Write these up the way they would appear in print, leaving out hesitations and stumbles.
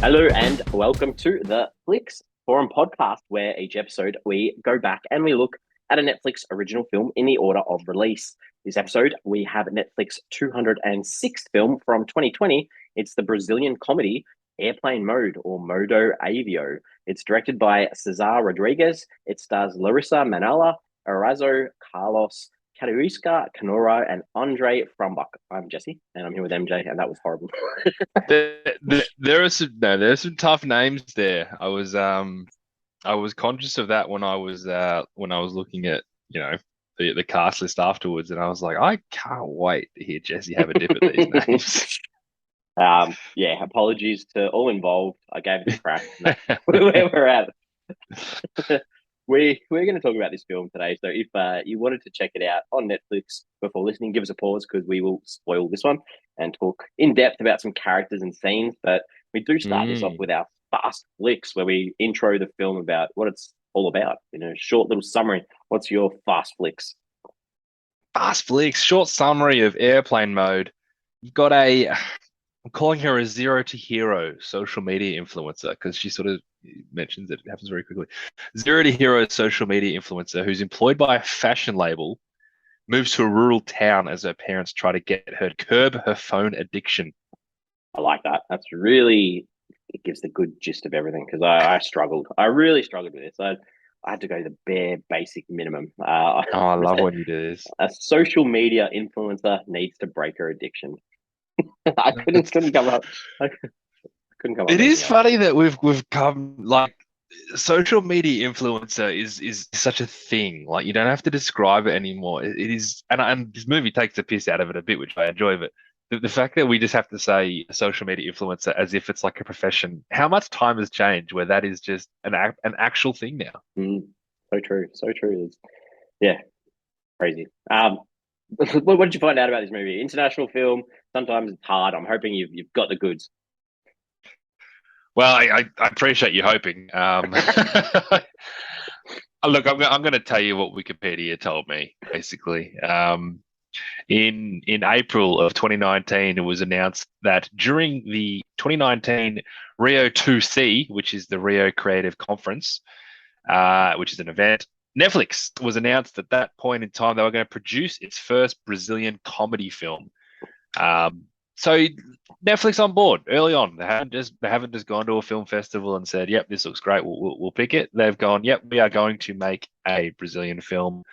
Hello and welcome to the Flix Forum podcast, where each episode we go back and we look at a Netflix original film in the order of release. This episode, we have Netflix 206th film from 2020. It's the Brazilian comedy Airplane Mode, or Modo Avião. It's directed by Cesar Rodrigues. It stars Larissa Manoela, Erasmo Carlos, Katiuscia Canoro, and Andre Frambach. I'm Jesse, and I'm here with MJ, and that was horrible. There are some tough names there. I was conscious of that when I was looking at the cast list afterwards, and I was like, I can't wait to hear Jesse have a dip at these names. Yeah, apologies to all involved. I gave it a crack. Where we're at. We're going to talk about this film today. So if you wanted to check it out on Netflix before listening, give us a pause because we will spoil this one and talk in depth about some characters and scenes. But we do start this off with our fast flicks, where we intro the film about what it's all about in a short little summary. What's your fast flicks? Fast flicks, short summary of Airplane Mode. You've got I'm calling her a zero to hero social media influencer because she sort of mentions that it happens very quickly. Zero to hero social media influencer who's employed by a fashion label, moves to a rural town as her parents try to get her to curb her phone addiction. I like that. It gives the good gist of everything, because I struggled. I really struggled with this. I had to go the bare basic minimum. I love when you do this. A social media influencer needs to break her addiction. I couldn't come up. I couldn't come up. It is funny that we've come, like, social media influencer is such a thing. Like, you don't have to describe it anymore. It is, and this movie takes the piss out of it a bit, which I enjoy. But the fact that we just have to say social media influencer as if it's like a profession, how much time has changed where that is just an actual thing now. So true. Yeah, crazy. What did you find out about this movie? International film. Sometimes it's hard. I'm hoping you've got the goods. Well, I appreciate you hoping. Look, I'm going to tell you what Wikipedia told me, basically. In April of 2019, it was announced that during the 2019 Rio 2C, which is the Rio Creative Conference, which is an event, Netflix was announced at that point in time they were going to produce its first Brazilian comedy film. So Netflix on board early on. They haven't just gone to a film festival and said, "Yep, this looks great. We'll pick it." They've gone, "Yep, we are going to make a Brazilian film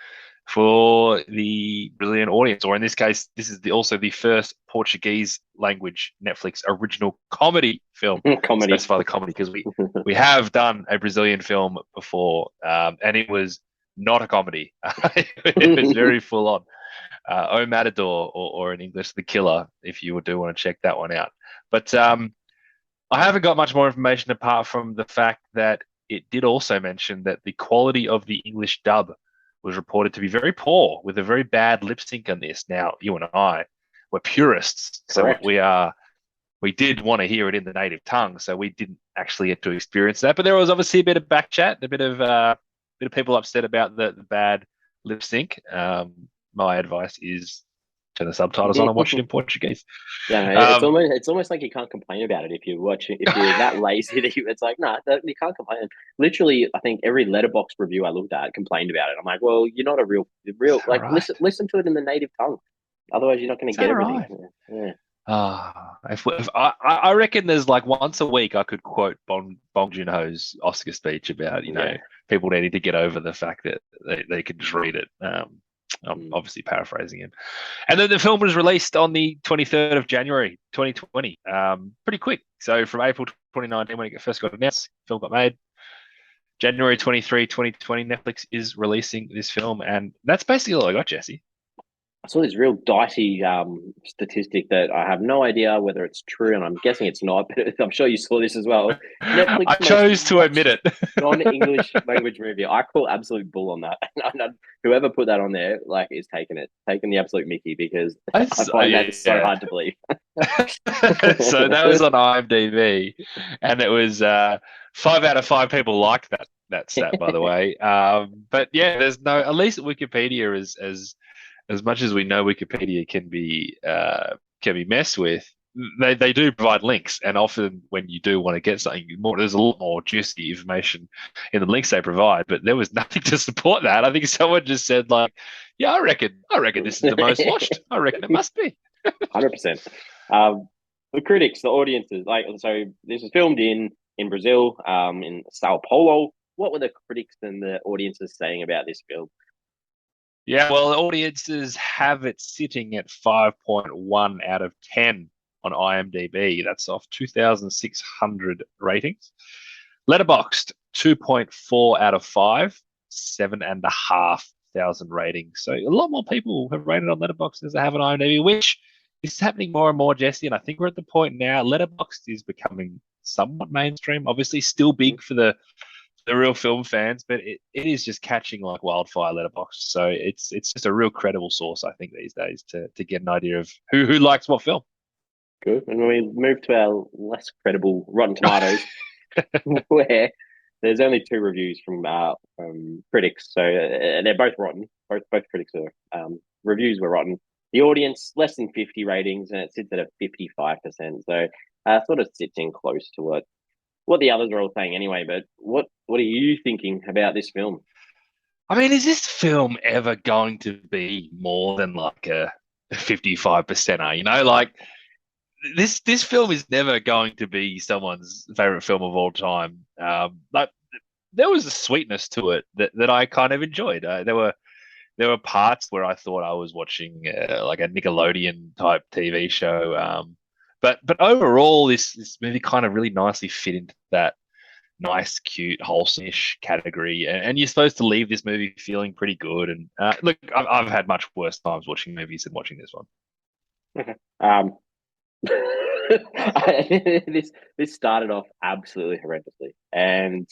for the Brazilian audience." Or in this case, this is also the first Portuguese language Netflix original comedy film. Comedy. Specify the comedy, because we have done a Brazilian film before, and it was not a comedy. It was very full on. O Matador, or in English, The Killer, if you do want to check that one out. But I haven't got much more information apart from the fact that it did also mention that the quality of the English dub was reported to be very poor, with a very bad lip sync on this. Now, you and I were purists, Correct. so we did want to hear it in the native tongue, so we didn't actually get to experience that. But there was obviously a bit of back chat, a bit of people upset about the bad lip sync. My advice is turn the subtitles on and watch it in Portuguese. Yeah, it's almost like you can't complain about it if you're that lazy that it's like, no, you can't complain. Literally, I think every Letterboxd review I looked at complained about it. I'm like, well, you're not a real like, right. Listen to it in the native tongue. Otherwise, you're not going to get everything. Right. Yeah. I reckon there's like once a week I could quote Bong Joon-ho's Oscar speech about people needing to get over the fact that they could just read it. I'm obviously paraphrasing him. And then the film was released on the 23rd of January 2020. Pretty quick. So from April 2019, when it first got announced, the film got made. January 23, 2020, Netflix is releasing this film, and that's basically all I got, Jesse. I saw this real dicey statistic that I have no idea whether it's true, and I'm guessing it's not, but I'm sure you saw this as well. Netflix I chose to admit it. Non-English language movie. I call absolute bull on that. Whoever put that on there, like, is taking the absolute mickey, because I find that so hard to believe. So that was on IMDb, and it was 5 out of 5 people liked that stat, by the way. But yeah, there's no, at least Wikipedia is as much as we know Wikipedia can be messed with, they do provide links, and often when you do want to get something more, there's a lot more juicy information in the links they provide. But there was nothing to support that. I think someone just said like, "Yeah, I reckon this is the most watched. I reckon it must be." 100%. The critics, the audiences, like, so this was filmed in Brazil, in Sao Paulo. What were the critics and the audiences saying about this film? Yeah, well, the audiences have it sitting at 5.1 out of 10 on IMDb. That's off 2,600 ratings. Letterboxd, 2.4 out of 5, 7,500 ratings. So a lot more people have rated on Letterboxd as they have on IMDb, which is happening more and more, Jesse. And I think we're at the point now, Letterboxd is becoming somewhat mainstream. Obviously, still big for the real film fans, but it is just catching like wildfire, Letterboxd. So it's just a real credible source, I think, these days to get an idea of who likes what film. Good. And we move to our less credible Rotten Tomatoes, where there's only 2 reviews from critics, so they're both rotten. Both critics are reviews were rotten. The audience less than 50 ratings, and it sits at a 55%. So sort of sits in close to what the others are all saying anyway. But what are you thinking about this film? I mean, is this film ever going to be more than like a 55%er? You know, like this film is never going to be someone's favorite film of all time. But there was a sweetness to it that I kind of enjoyed. There were parts where I thought I was watching like a Nickelodeon type TV show. But overall, this movie kind of really nicely fit into that nice, cute, wholesome-ish category. And you're supposed to leave this movie feeling pretty good. And look, I've had much worse times watching movies than watching this one. Okay. This started off absolutely horrendously, and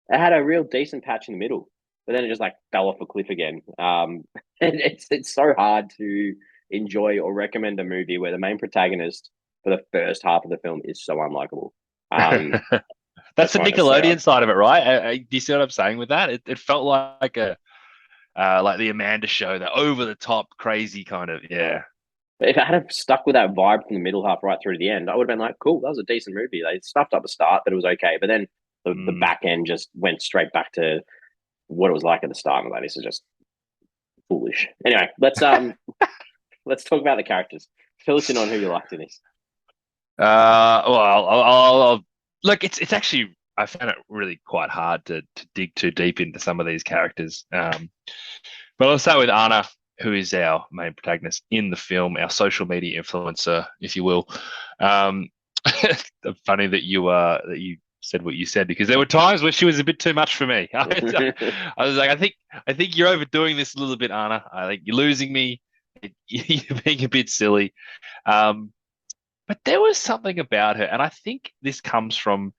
it had a real decent patch in the middle, but then it just like fell off a cliff again. And it's so hard to enjoy or recommend a movie where the main protagonist for the first half of the film is so unlikable. That's the Nickelodeon side of it, right? Do you see what I'm saying with that? It felt like like the Amanda Show, the over the top, crazy kind of, yeah. But if I had stuck with that vibe from the middle half right through to the end, I would have been like, cool, that was a decent movie. They stuffed up the start, but it was okay. But then the back end just went straight back to what it was like at the start. And like, this is just foolish. Anyway, let's talk about the characters. Fill us in on who you liked in this. Well, I'll look. It's actually, I found it really quite hard to dig too deep into some of these characters. But I'll start with Anna, who is our main protagonist in the film, our social media influencer, if you will. Funny that you said what you said, because there were times where she was a bit too much for me. I was like, I think you're overdoing this a little bit, Anna. I think you're losing me. You're being a bit silly. But there was something about her, and I think this comes from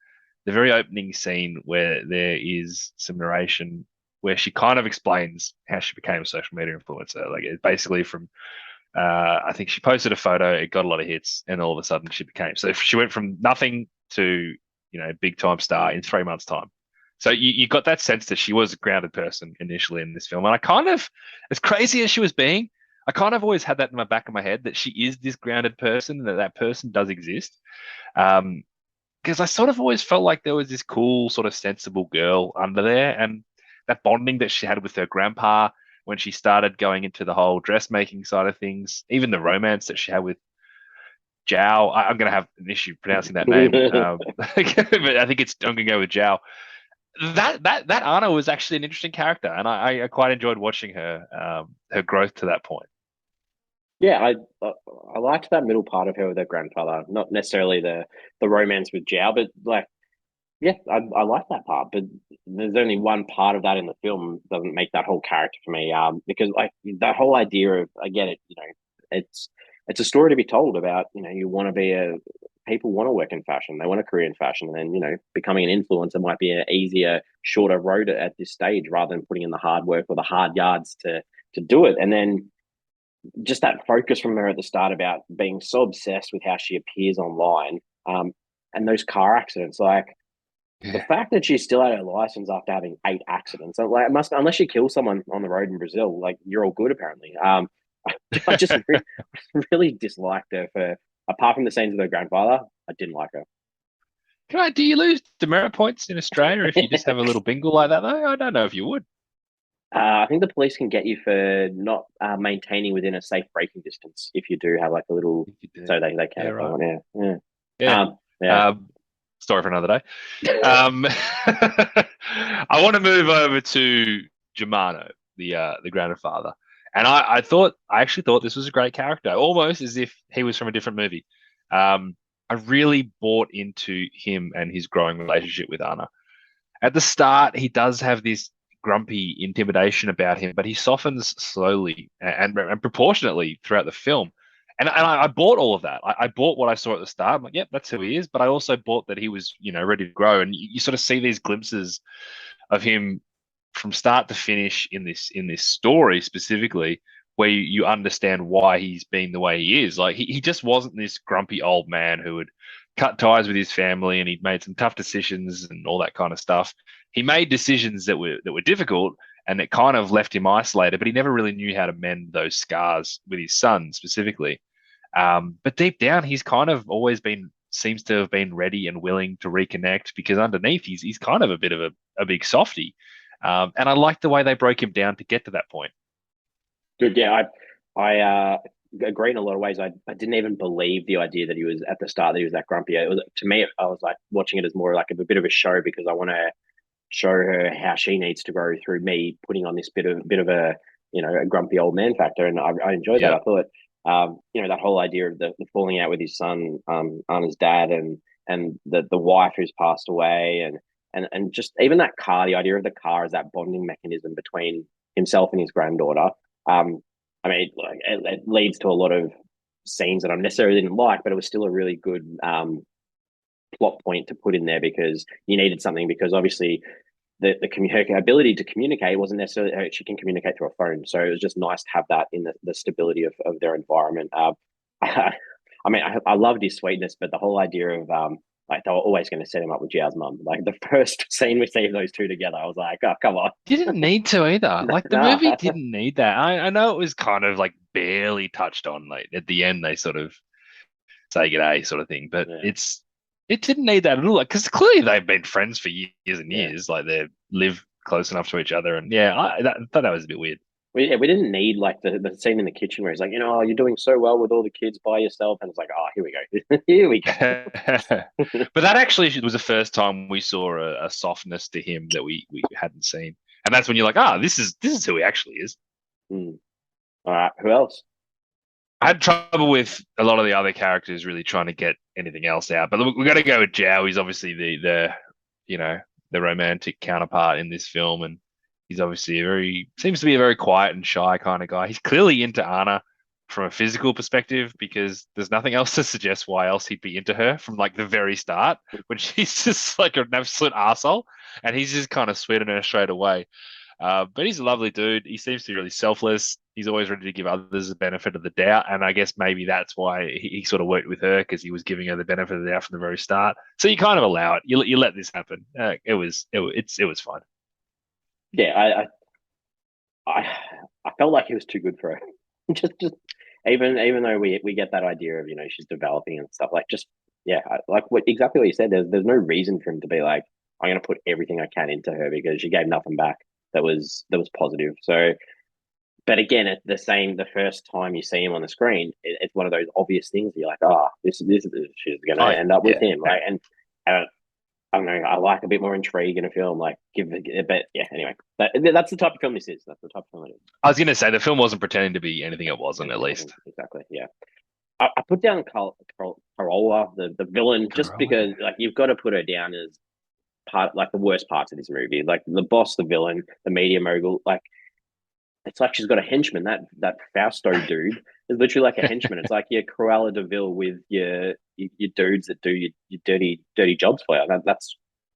the very opening scene where there is some narration where she kind of explains how she became a social media influencer. Like, it's basically from, I think she posted a photo, it got a lot of hits, and all of a sudden she became. So she went from nothing to, big time star in 3 months' time. So you got that sense that she was a grounded person initially in this film. And I kind of, as crazy as she was being, I kind of always had that in my back of my head, that she is this grounded person, that person does exist. Because I sort of always felt like there was this cool, sort of sensible girl under there. And that bonding that she had with her grandpa when she started going into the whole dressmaking side of things, even the romance that she had with Zhao. I'm going to have an issue pronouncing that name, but I think I'm going to go with Zhao. That Anna was actually an interesting character, and I quite enjoyed watching her growth to that point. Yeah, I liked that middle part of her with her grandfather. Not necessarily the romance with Zhao, but like, yeah, I like that part. But there's only one part of that in the film doesn't make that whole character for me. Because like that whole idea of, I get it, it's a story to be told about. You want to be people want to work in fashion, they want a career in fashion, and then becoming an influencer might be an easier, shorter road at this stage rather than putting in the hard work or the hard yards to do it. And then just that focus from her at the start about being so obsessed with how she appears online, and those car accidents, like the fact that she still had her license after having 8 accidents, like, unless you kill someone on the road in Brazil, like, you're all good apparently. I just really disliked her apart from the scenes with her grandfather, I didn't like her. Do you lose demerit points in Australia if you just have a little bingle like that, though? I don't know if you would. I think the police can get you for not maintaining within a safe braking distance if you do have like a little, so they can. Yeah, right. Yeah. Yeah. Story for another day. I want to move over to Germano, the grandfather, and I actually thought this was a great character, almost as if he was from a different movie. I really bought into him and his growing relationship with Anna. At the start, he does have this grumpy intimidation about him, but he softens slowly and proportionately throughout the film. And I bought all of that. I bought what I saw at the start. I'm like, yep, that's who he is. But I also bought that he was, ready to grow. And you sort of see these glimpses of him from start to finish in this story specifically, where you understand why he's been the way he is. Like he just wasn't this grumpy old man who would cut ties with his family, and he'd made some tough decisions and all that kind of stuff. He made decisions that were difficult, and it kind of left him isolated, but he never really knew how to mend those scars with his son specifically. But deep down, he's kind of always seems to have been ready and willing to reconnect, because underneath he's kind of a bit of a big softy. And I like the way they broke him down to get to that point. Good. Yeah, I agree in a lot of ways. I didn't even believe the idea that he was at the start that he was that grumpy. It was, to me, I was like watching it as more like a bit of a show, because I want to show her how she needs to grow through me putting on this bit of a a grumpy old man factor, and I enjoyed that. I thought that whole idea of the falling out with his son, Anna's dad, and the wife who's passed away, and just even that car, the idea of the car as that bonding mechanism between himself and his granddaughter. I mean, it leads to a lot of scenes that I necessarily didn't like, but it was still a really good plot point to put in there, because you needed something, because obviously the ability to communicate wasn't necessarily, she can communicate through a phone. So it was just nice to have that in the stability of their environment. I mean, I loved his sweetness, but the whole idea of like they were always going to set him up with Jiao's mum. Like the first scene we see those two together, I was like, oh, come on. You didn't need to either. Like the movie didn't need that. I know it was kind of like barely touched on. Like at the end, they sort of say g'day sort of thing, but it didn't need that at all. Like, because clearly they've been friends for years and years. Like they live close enough to each other, and I thought that was a bit weird. We didn't need like the scene in the kitchen where he's like, you're doing so well with all the kids by yourself, and it's like, oh, here we go, here we go. But that actually was the first time we saw a softness to him that we hadn't seen, and that's when you're like, this is who he actually is. All right, who else? I had trouble with a lot of the other characters really trying to get anything else out, but we got to go with Jiao. He's obviously the romantic counterpart in this film, and he's obviously seems to be a very quiet and shy kind of guy. He's clearly into Anna from a physical perspective, because there's nothing else to suggest why else he'd be into her from like the very start, when she's just like an absolute arsehole, and he's just kind of sweating her straight away. But he's a lovely dude. He seems to be really selfless. He's always ready to give others the benefit of the doubt, and I guess maybe that's why he sort of worked with her, because he was giving her the benefit of the doubt from the very start. So you kind of allow it. You let this happen. It was fun. Yeah, I felt like he was too good for her. just even though we get that idea of she's developing and stuff, like exactly what you said. There's no reason for him to be like, I'm going to put everything I can into her, because she gave nothing back that was positive. So, but again, the first time you see him on the screen, it's one of those obvious things. You're like, this is she's going to end up with him, right? And I don't know. I like a bit more intrigue in a film. Like, but yeah. Anyway, that's the type of film this is. That's the type of film it is. I was going to say the film wasn't pretending to be anything it wasn't. At least, exactly. Yeah. I put down Carola, the villain, just because like you've got to put her down as part, like the worst parts of this movie, like the boss, the villain, the media mogul. Like it's like she's got a henchman. That Fausto dude is literally like a henchman. It's like your Cruella de Vil with your dudes that do your dirty jobs for you. That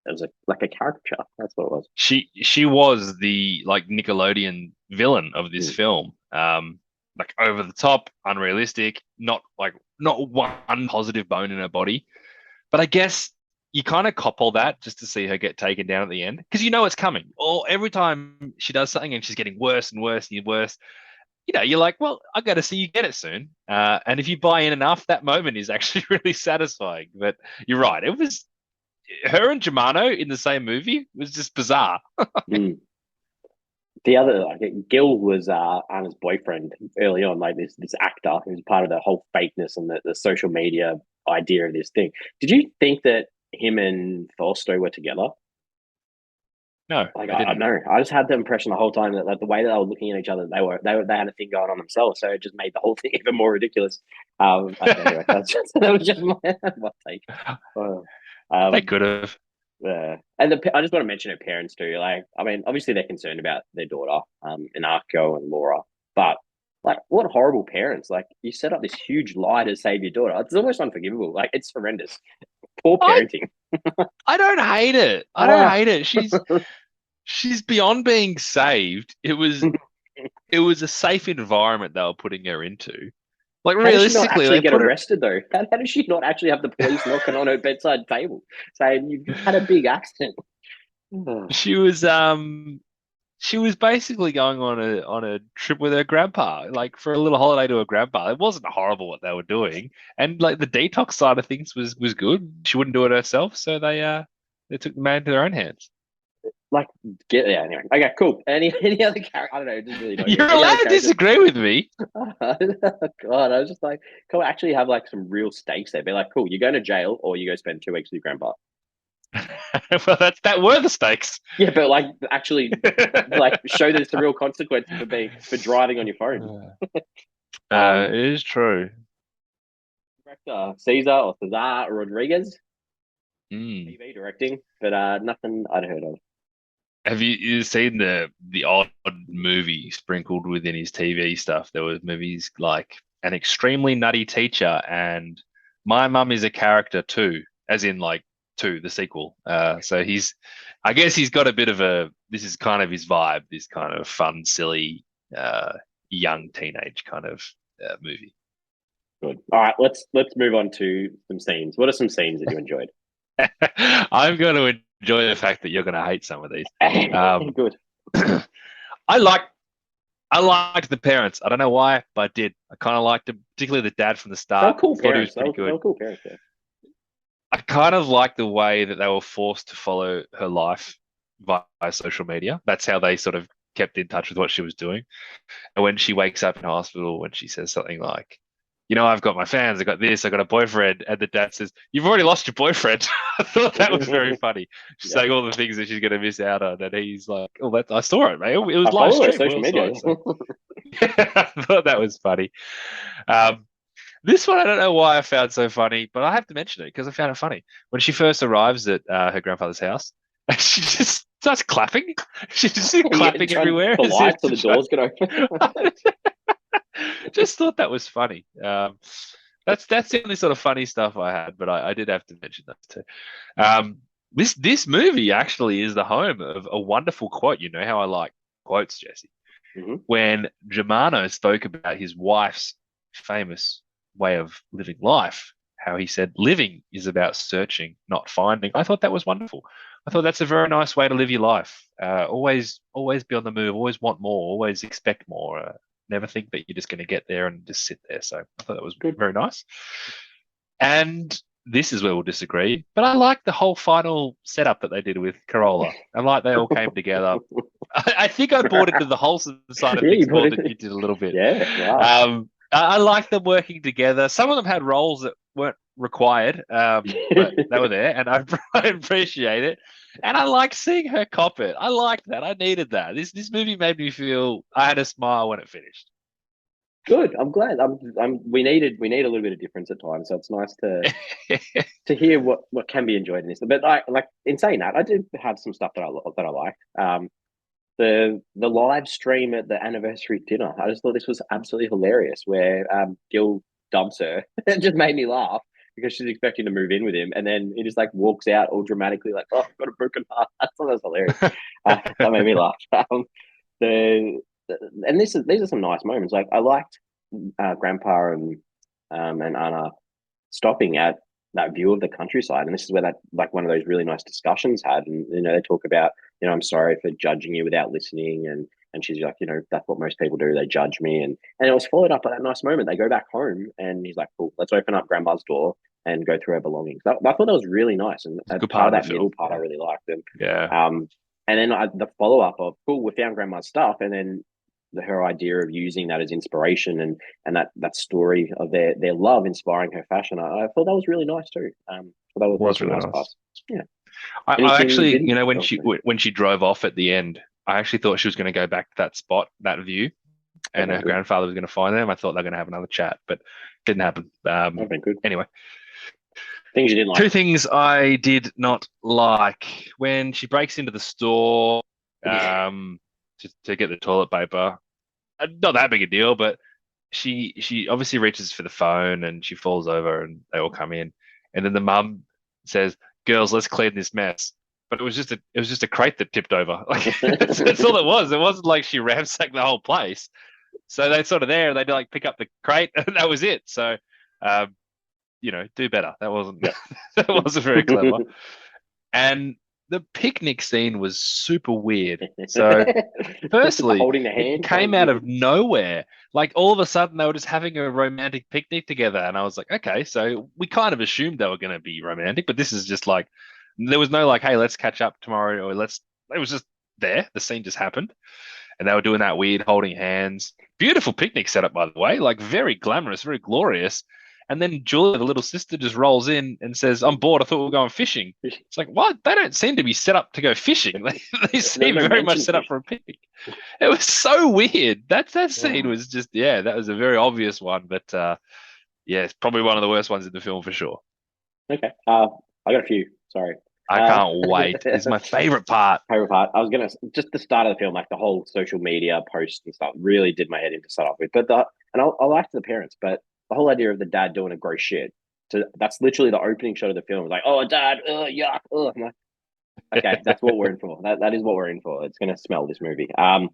was like a caricature. That's what it was. She was the like Nickelodeon villain of this film. Like over the top, unrealistic, not one positive bone in her body. But I guess you kind of cop all that just to see her get taken down at the end, because it's coming. Or every time she does something and she's getting worse and worse and worse, you're like, well, I got to see you get it soon. And if you buy in enough, that moment is actually really satisfying. But you're right. It was her and Germano in the same movie was just bizarre. Mm. The other, like, Gil was Anna's boyfriend early on, like this actor who's part of the whole fakeness and the social media idea of this thing. Did you think that him and Thorsto were together? No, Like I I didn't. know, I just had the impression the whole time that like the way that they were looking at each other, they had a thing going on themselves, so it just made the whole thing even more ridiculous. Anyway, that was just my take. Uh, They um, could have. and I just want to mention her parents too. Like, I mean, obviously they're concerned about their daughter, Inarko and Laura, but like, what horrible parents! Like, you set up this huge lie to save your daughter. It's almost unforgivable. Like, it's horrendous. Poor I parenting. I don't hate it. I don't Ah. hate it. She's beyond being saved. It was a safe environment they were putting her into. Like How does she not realistically, actually they get put her. arrested though? How does she not actually have the police knocking on her bedside table saying you've had a big accident? She was she was basically going on a trip with her grandpa, like for a little holiday to her grandpa. It wasn't horrible what they were doing, and like the detox side of things was good. She wouldn't do it herself, so they took the man into their own hands. Like, get yeah. Anyway, okay, cool. Any other character? I don't know. It just really annoyed me. You're Any other allowed to characters? disagree with me. God, I was just like, can we actually have like some real stakes there? Be like, cool, you're going to jail or you go spend 2 weeks with your grandpa. Well, that were the stakes. Yeah, but like actually, like show there's the real consequences for driving on your phone. It Um, is true. Director Cesar Rodrigues, Mm. TV directing, but nothing I'd heard of. Have you seen the odd movie sprinkled within his TV stuff? There was movies like An Extremely Nutty Teacher and My Mum is a Character Too, as in like two, the sequel. So I guess he's got a bit of this is kind of his vibe, this kind of fun, silly, uh, young teenage kind of movie. Good. All right, let's move on to some scenes. What are some scenes that you enjoyed? I'm going to enjoy the fact that you're going to hate some of these. Um, Good. I like I liked the parents. I don't know why, but I did. I kind of liked them, particularly the dad from the They were start. cool Thought he was parents. pretty They good. were cool parents. Yeah. I kind of liked the way that they were forced to follow her life via social media. That's how they sort of kept in touch with what she was doing. And when she wakes up in hospital, when she says something like, I've got my fans, I got this, I got a boyfriend, and the dad says, "You've already lost your boyfriend." I thought that was very funny. She's Yeah. saying all the things that she's going to miss out on, and he's like, "Oh, I saw it, mate. It was I live follow her stream. We social all saw media. it." So I thought that was funny. Um, this one, I don't know why I found so funny, but I have to mention it because I found it funny. When she first arrives at her grandfather's house, and she just starts clapping. She's just Yeah, clapping trying everywhere the as if lights or to the try. doors get open. Just thought that was funny. That's the only sort of funny stuff I had, but I did have to mention that too. This movie actually is the home of a wonderful quote. You know how I like quotes, Jesse. Mhm. When Germano spoke about his wife's famous way of living life, how he said living is about searching, not finding. I thought that was wonderful. I thought that's a very nice way to live your life. Always be on the move. Always want more. Always expect more. Never think that you're just going to get there and just sit there. So I thought that was Good. very nice. And this is where we'll disagree, but I like the whole final setup that they did with Corolla. I like they all came together. I think I bought into the wholesome side of Yeah, you things put more it. than you did a little bit. Yeah, wow. I like them working together. Some of them had roles that weren't required, but they were there, and I appreciate it. And I like seeing her cop it. I liked that. I needed that. This movie made me feel I had a smile when it finished. Good. I'm glad. We need a little bit of difference at times, so it's nice to hear what can be enjoyed in this. But I like in saying that, I did have some stuff that I liked. The live stream at the anniversary dinner. I just thought this was absolutely hilarious. Where Gil dumps her. It just made me laugh because she's expecting to move in with him, and then he just like walks out all dramatically, like, "Oh, I've got a broken heart." I thought that was hilarious. That made me laugh. The and these are some nice moments. Like I liked Grandpa and Anna stopping at that view of the countryside, and this is where that like one of those really nice discussions had, and they talk about I'm sorry for judging you without listening, and And she's like, that's what most people do. They judge me. And it was followed up by that nice moment. They go back home and he's like, cool, let's open up grandma's door and go through her belongings. I thought that was really nice. And a good part of part of that the middle film. part I really liked. And Yeah. and then the follow up of, cool, we found grandma's stuff. And then her idea of using that as inspiration and that story of their love inspiring her fashion. I thought that was really nice too. So that was Was a really nice nice. pass. Yeah. I Anything you actually, didn't? when she drove off at the end, I actually thought she was going to go back to that spot, that view, and her grandfather was going to find them. I thought they were going to have another chat, but didn't happen. Been good. Anyway, Things you didn't like. two things I did not like when she breaks into the store, to get the toilet paper. Not that big a deal, but she obviously reaches for the phone and she falls over and they all come in, and then the mum says, "Girls, let's clean this mess." But it was just a crate that tipped over. Like that's all it was. It wasn't like she ransacked the whole place. So they sort of there, they'd like pick up the crate, and that was it. So, do better. That wasn't that wasn't very clever. And the picnic scene was super weird. So, firstly, holding the hand it came out of nowhere. Like all of a sudden, they were just having a romantic picnic together, and I was like, okay, so we kind of assumed they were going to be romantic, but this is just like there was no like, hey, let's catch up tomorrow, or let's. It was just there. The scene just happened, and they were doing that weird holding hands. Beautiful picnic setup, by the way, like very glamorous, very glorious. And then Julia, the little sister, just rolls in and says, "I'm bored. I thought we were going fishing." It's like, what? They don't seem to be set up to go fishing. They seem very much set up for a picnic. It was so weird. That scene was just, that was a very obvious one. But it's probably one of the worst ones in the film for sure. Okay. I got a few. Sorry. I can't wait. It's my favorite part. Favorite part. I was gonna just the start of the film, like the whole social media posts and stuff, really did my head in to start off with. But I liked the parents, but the whole idea of the dad doing a gross shit. So that's literally the opening shot of the film. It's like, oh, dad, yuck. I'm like, okay, that's what we're in for. That is what we're in for. It's gonna smell this movie. Good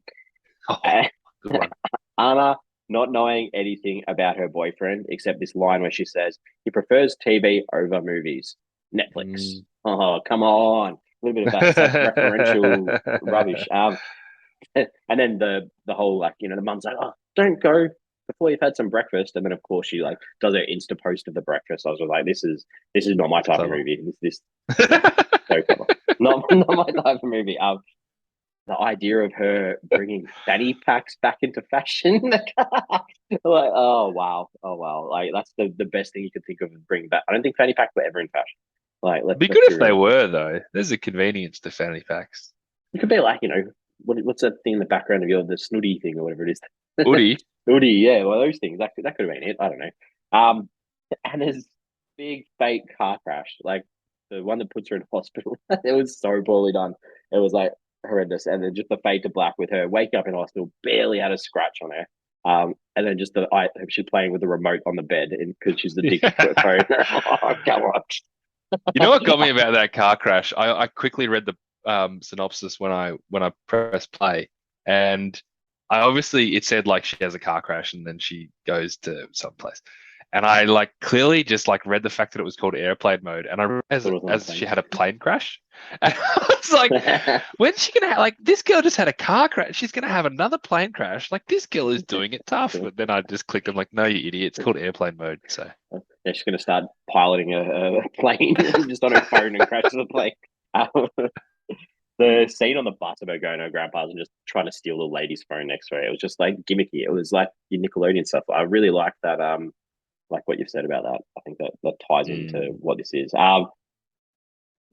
one. Anna not knowing anything about her boyfriend except this line where she says he prefers TV over movies. Netflix. Oh, come on. A little bit of that self-referential rubbish. And then the whole, like, the mum's like, oh, don't go before you've had some breakfast. And then of course she like does her Insta post of the breakfast. I was like, this is not my type of movie. This so clever. Not my type of movie. The idea of her bringing fanny packs back into fashion. Like, oh wow, like that's the best thing you could think of bringing back. I don't think fanny packs were ever in fashion. Like, It'd be good if they were, though. There's a convenience to fanny packs. It could be like, what's that thing in the background of the snooty thing or whatever it is? Woody. Woody, yeah, well, those things that could have been it. I don't know. And there's big fake car crash, like the one that puts her in hospital. It was so poorly done. It was like horrendous, and then just the fade to black with her waking up in hospital, barely had a scratch on her. And then just she's playing with the remote on the bed because she's addicted to her phone. Oh, come on. You know what got me about that car crash? I quickly read the synopsis when I pressed play, and it said like she has a car crash and then she goes to someplace, and I like clearly just like read the fact that it was called airplane mode, and I realized as she had a plane crash, and I was like, when's she gonna like this girl just had a car crash? She's gonna have another plane crash. Like this girl is doing it tough. But then I just clicked. I'm like, no, you idiot! It's called airplane mode. So. Yeah, she's going to start piloting a plane just on her phone and crash the plane. The scene on the bus about going to her grandpa's and just trying to steal the lady's phone next to her, it was just like gimmicky. It was like your Nickelodeon stuff. I really like that. Like what you've said about that. I think that ties into what this is.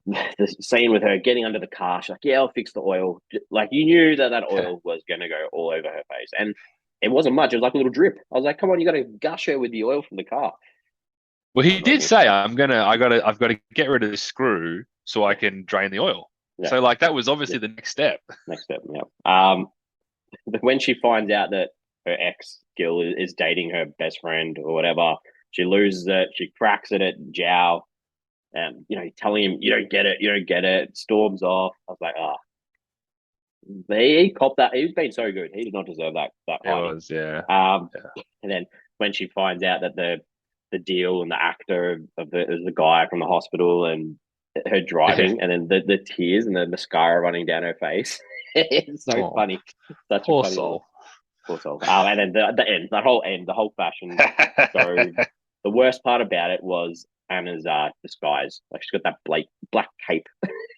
The scene with her getting under the car, she's like, "Yeah, I'll fix the oil." Like you knew that oil was going to go all over her face, and it wasn't much. It was like a little drip. I was like, "Come on, you got to gush her with the oil from the car." Well, he did say, I've got to get rid of the screw so I can drain the oil. Yeah. So like that was obviously the next step. Yeah. When she finds out that her ex Gil is dating her best friend or whatever, she loses it. She cracks it at Jow, and telling him, "You don't get it." Storms off. I was like, he copped that. He was being so good. He did not deserve that. It was, yeah. And then when she finds out that the deal and the actor of the guy from the hospital and her driving and then the tears and the mascara running down her face. It's so funny. Such a Poor funny soul. Poor soul. And then the end, the whole fashion show. The worst part about it was Anna's disguise. Like she's got that black cape.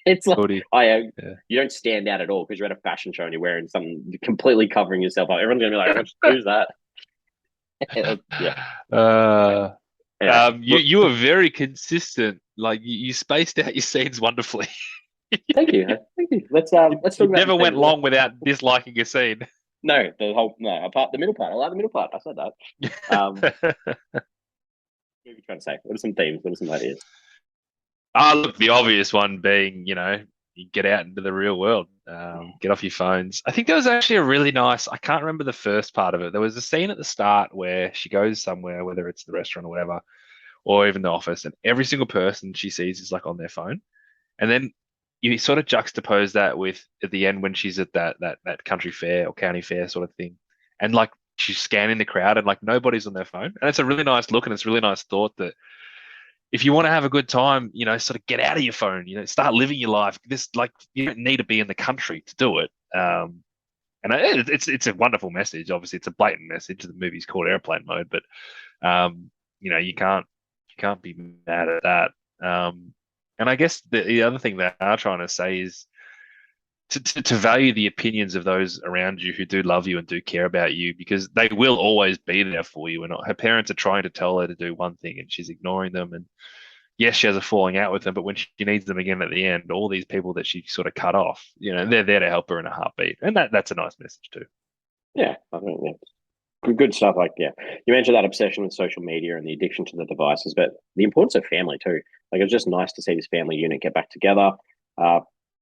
It's like Hoodie. You don't stand out at all because you're at a fashion show and you're wearing something completely covering yourself up. Everyone's gonna be like, "Who's that?" You were very consistent. Like you spaced out your scenes wonderfully. Thank you. Let's talk about never went long without disliking a scene. No, apart the middle part. I like the middle part. I said that. What are you trying to say? What are some themes? What are some ideas? Look, the obvious one being, you get out into the real world, get off your phones. I think there was actually a really nice, I can't remember the first part of it. There was a scene at the start where she goes somewhere, whether it's the restaurant or whatever, or even the office, and every single person she sees is like on their phone. And then you sort of juxtapose that with at the end when she's at that country fair or county fair sort of thing. And like she's scanning the crowd and like nobody's on their phone. And it's a really nice look and it's a really nice thought that if you want to have a good time, sort of get out of your phone, start living your life. You don't need to be in the country to do it. And it's a wonderful message. Obviously, it's a blatant message. The movie's called Airplane Mode, but you can't be mad at that. And I guess the other thing they are trying to say is to value the opinions of those around you who do love you and do care about you, because they will always be there for you. And her parents are trying to tell her to do one thing and she's ignoring them. And yes, she has a falling out with them, but when she needs them again at the end, all these people that she sort of cut off, they're there to help her in a heartbeat. And that's a nice message too. Yeah, I think good stuff. Like, you mentioned that obsession with social media and the addiction to the devices, but the importance of family too. Like, it's just nice to see this family unit get back together.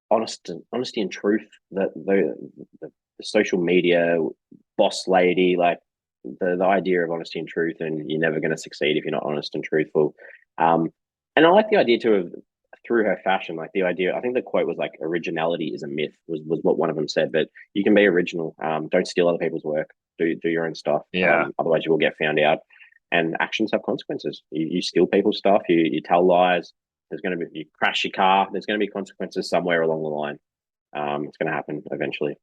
Honesty and truth. That the social media boss lady, like the idea of honesty and truth, and you're never going to succeed if you're not honest and truthful. And I like the idea too of through her fashion, like the idea. I think the quote was like, "Originality is a myth," was what one of them said. But you can be original. Don't steal other people's work. Do your own stuff. Yeah. Otherwise, you will get found out. And actions have consequences. You steal people's stuff. You tell lies. There's going to be, you crash your car. There's going to be consequences somewhere along the line. It's going to happen eventually.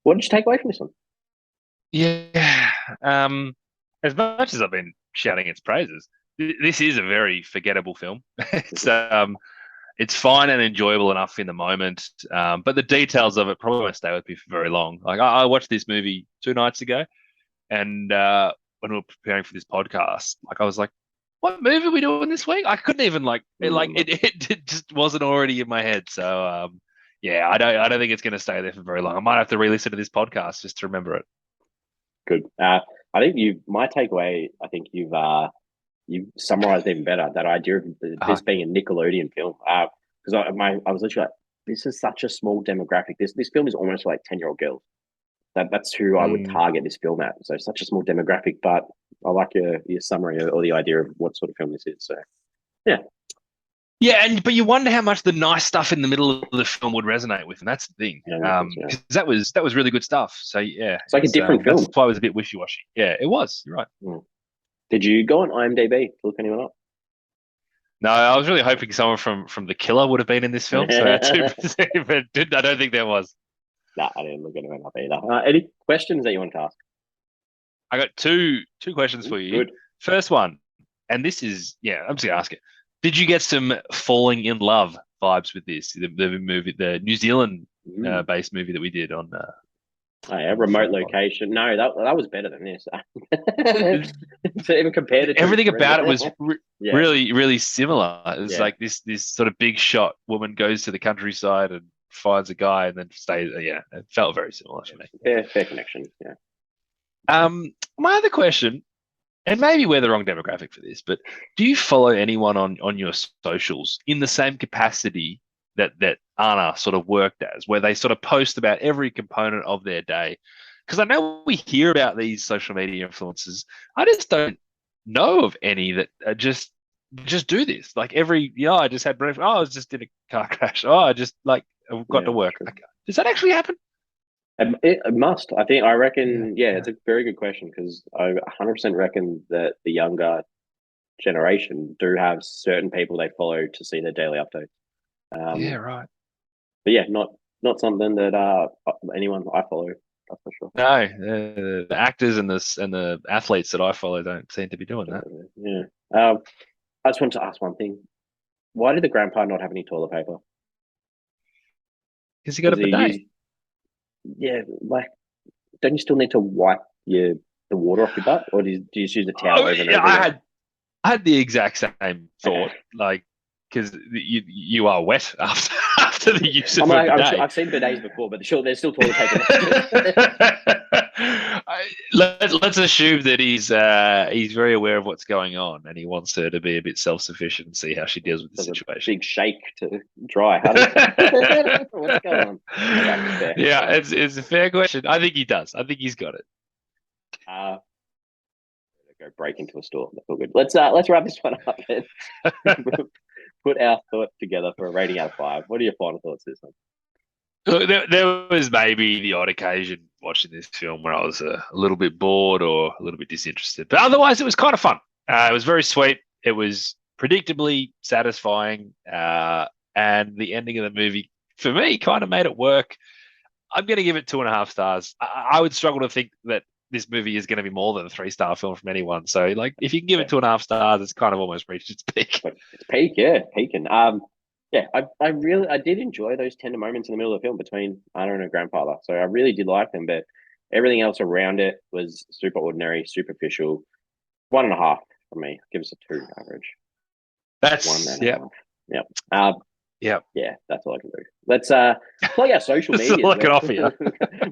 What did you take away from this one? Yeah. As much as I've been shouting its praises, this is a very forgettable film. It's fine and enjoyable enough in the moment, but the details of it probably won't stay with me for very long. Like I watched this movie 2 nights ago, and when we were preparing for this podcast, like I was like, "What movie are we doing this week?" I couldn't even it just wasn't already in my head. So I don't think it's going to stay there for very long. I might have to re-listen to this podcast just to remember it. Good. I think my takeaway. I think you've summarized even better that idea of this being a Nickelodeon film. Because I was literally like, this is such a small demographic. This film is almost like 10-year-old girls. That's who I would target this film at. So such a small demographic, but I like your summary or the idea of what sort of film this is. So yeah. Yeah, but you wonder how much the nice stuff in the middle of the film would resonate with, and that's the thing. Because that was really good stuff. So yeah, it's like a different film. That's why it was a bit wishy-washy. Yeah, it was. You're right. Did you go on IMDb to look anyone up? No, I was really hoping someone from The Killer would have been in this film. So but I don't think there was. No, I didn't look anyone up either. Any questions that you want to ask? I got two questions for you. Good. First one, and this is I'm just gonna ask it. Did you get some falling in love vibes with this? The movie, the New Zealand based movie that we did on. Remote location. No, that was better than this. So even compared to everything about it was really, really similar. It was like this sort of big shot woman goes to the countryside and finds a guy and then stays. Yeah, it felt very similar to me. Fair connection. Yeah. My other question, and maybe we're the wrong demographic for this, but do you follow anyone on your socials in the same capacity that Anna sort of worked as, where they sort of post about every component of their day? Because I know we hear about these social media influencers. I just don't know of any that just do this. Like I just had breakfast. Oh, I was just in a car crash. Oh, I just got to work. Like, does that actually happen? It must. I reckon. Yeah, it's a very good question because I 100% reckon that the younger generation do have certain people they follow to see their daily updates. Yeah, right. But yeah, not not something that anyone I follow. That's for sure. No, the actors and the athletes that I follow don't seem to be doing that. Yeah. I just wanted to ask one thing. Why did the grandpa not have any toilet paper? Because he got a bidet. Yeah, like, don't you still need to wipe the water off your butt, or do you just use a towel over and over again? I had the exact same thought, like, because you are wet after the use of a bidet. I've seen bidets before, but sure, there's still toilet paper. Let's assume that he's very aware of what's going on, and he wants her to be a bit self-sufficient and see how she deals with the situation. Big shake to dry. What's going on? Yeah, it's a fair question. I think he does. I think he's got it. Go break into a store. That's all good. Let's wrap this one up and put our thoughts together for a rating out of 5. What are your final thoughts this one? Look, there was maybe the odd occasion watching this film where I was a little bit bored or a little bit disinterested, but otherwise it was kind of fun. It was very sweet. It was predictably satisfying, and the ending of the movie for me kind of made it work. I'm going to give it 2.5 stars. I would struggle to think that this movie is going to be more than a 3-star film from anyone. So, like, if you can give it 2.5 stars, it's kind of almost reached its peak. It's peak, yeah, peaking. Yeah, I did enjoy those tender moments in the middle of the film between Anna and her grandfather. So I really did like them, but everything else around it was super ordinary, superficial. 1.5 from me. Give us a 2 average. That's 1.5. Yeah. Yeah, that's all I can do. Let's plug our social media. That's all I can offer you.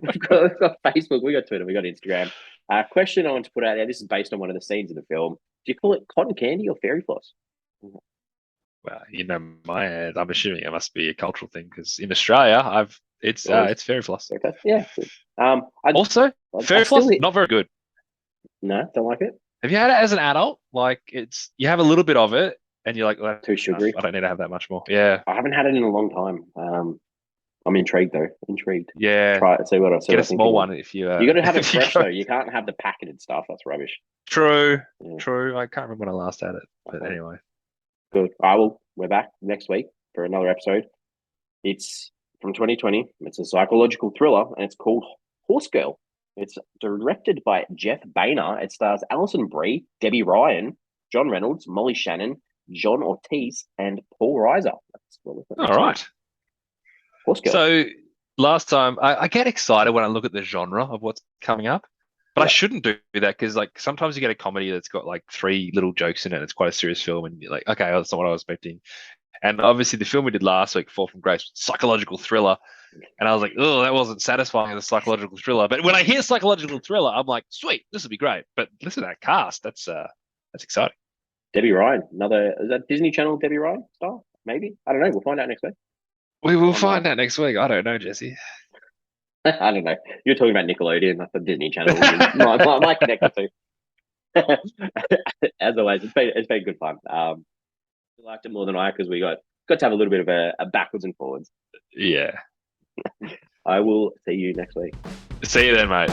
we've got Facebook, we got Twitter, we got Instagram. Question I want to put out there. This is based on one of the scenes in the film. Do you call it cotton candy or fairy floss? Well, I'm assuming it must be a cultural thing because in Australia, it's fairy floss. Okay. Yeah. Fairy floss not very good. No, don't like it. Have you had it as an adult? Like you have a little bit of it, and you're like, well, too sugary. I don't need to have that much more. Yeah, I haven't had it in a long time. I'm intrigued though. Yeah, try it. See what I get a small one if you. You got to have it fresh though. You can't have the packeted stuff. That's rubbish. True. I can't remember when I last had it, but anyway. Good. We're back next week for another episode. It's from 2020. It's a psychological thriller, and it's called Horse Girl. It's directed by Jeff Boehner. It stars Alison Brie, Debbie Ryan, John Reynolds, Molly Shannon, John Ortiz, and Paul Reiser. All right. Horse Girl. So last time, I get excited when I look at the genre of what's coming up. But I shouldn't do that because, like, sometimes you get a comedy that's got like 3 little jokes in it. It's quite a serious film, and you're like, okay, that's not what I was expecting. And obviously, the film we did last week, Fall from Grace, psychological thriller, and I was like, oh, that wasn't satisfying as a psychological thriller. But when I hear psychological thriller, I'm like, sweet, this will be great. But listen to that cast, that's exciting. Debbie Ryan, is that Disney Channel Debbie Ryan star? Maybe, I don't know. We'll find out next week. We will find out next week. I don't know, Jesse. I don't know. You're talking about Nickelodeon, that's the Disney Channel. my connector too. As always, it's been good fun. You liked it more than I because we got to have a little bit of a backwards and forwards. Yeah. I will see you next week. See you then, mate.